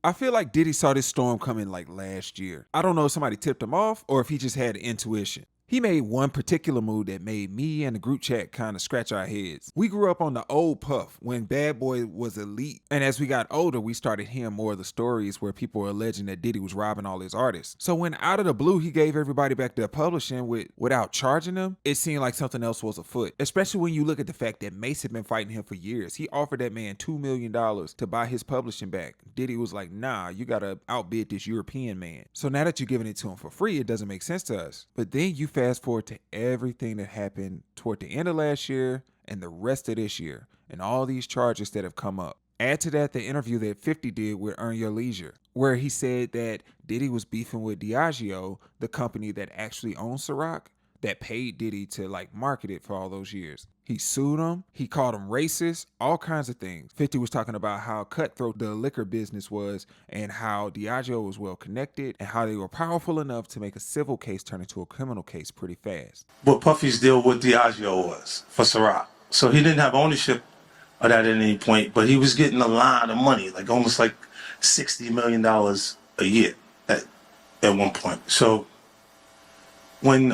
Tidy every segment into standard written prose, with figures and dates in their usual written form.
I feel like Diddy saw this storm coming like last year. I don't know if somebody tipped him off or if he just had intuition. He made one particular move that made me and the group chat kind of scratch our heads. We grew up on the old Puff when Bad Boy was elite. And as we got older, we started hearing more of the stories where people were alleging that Diddy was robbing all his artists. So when out of the blue he gave everybody back their publishing without charging them, it seemed like something else was afoot. Especially when you look at the fact that Mace had been fighting him for years. He offered that man $2 million to buy his publishing back. Diddy was like, nah, you gotta outbid this European man. So now that you're giving it to him for free, it doesn't make sense to us. But then you fast forward to everything that happened toward the end of last year and the rest of this year and all these charges that have come up. Add to that the interview that 50 did with Earn Your Leisure, where he said that Diddy was beefing with Diageo, the company that actually owns Ciroc, that paid Diddy to like market it for all those years. He sued him. He called him racist, all kinds of things. 50 was talking about how cutthroat the liquor business was and how Diageo was well connected and how they were powerful enough to make a civil case turn into a criminal case pretty fast. What Puffy's deal with Diageo was for Ciroc. So he didn't have ownership of that at any point, but he was getting a lot of money, like almost like $60 million a year at one point. So when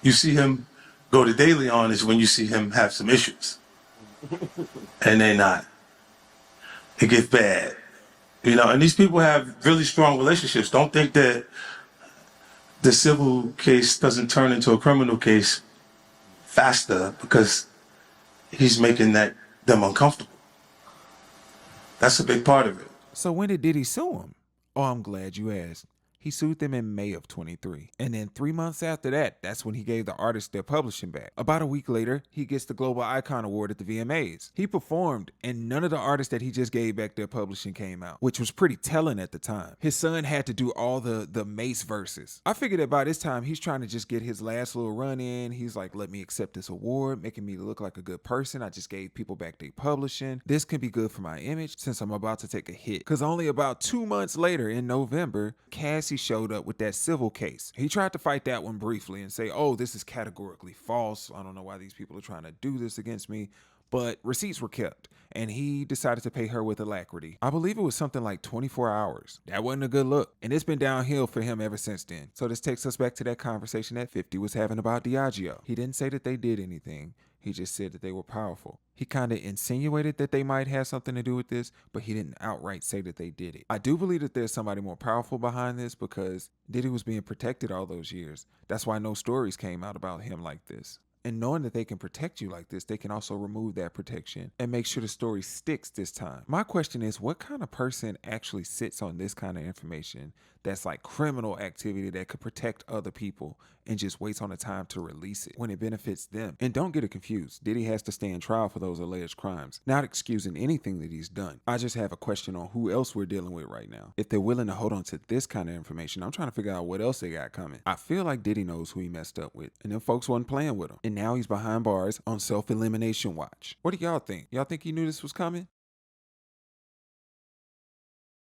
you see him go to De Leon is when you see him have some issues. And they not. It gets bad. You know, and these people have really strong relationships. Don't think that the civil case doesn't turn into a criminal case faster because he's making them uncomfortable. That's a big part of it. So when did Diddy sue him? Oh, I'm glad you asked. He sued them in May of 23. And then 3 months after that, that's when he gave the artists their publishing back. About a week later, he gets the Global Icon Award at the VMAs. He performed, and none of the artists that he just gave back their publishing came out, which was pretty telling at the time. His son had to do all the Mace verses. I figured that by this time, he's trying to just get his last little run in. He's like, let me accept this award, making me look like a good person. I just gave people back their publishing. This can be good for my image since I'm about to take a hit. Because only about 2 months later in November, Cassie showed up with that civil case. He tried to fight that one briefly and say, oh, this is categorically false. I don't know why these people are trying to do this against me. But receipts were kept, and he decided to pay her with alacrity. I believe it was something like 24 hours. That wasn't a good look, and it's been downhill for him ever since then. So this takes us back to that conversation that 50 was having about Diageo. He didn't say that they did anything. He just said that they were powerful. He kind of insinuated that they might have something to do with this, but he didn't outright say that they did it. I do believe that there's somebody more powerful behind this because Diddy was being protected all those years. That's why no stories came out about him like this. And knowing that they can protect you like this, they can also remove that protection and make sure the story sticks this time. My question is, what kind of person actually sits on this kind of information that's like criminal activity that could protect other people and just waits on the time to release it when it benefits them? And don't get it confused. Diddy has to stand trial for those alleged crimes. Not excusing anything that he's done. I just have a question on who else we're dealing with right now. If they're willing to hold on to this kind of information, I'm trying to figure out what else they got coming. I feel like Diddy knows who he messed up with, and them folks wasn't playing with him. And now he's behind bars on self-elimination watch. What do y'all think? Y'all think he knew this was coming?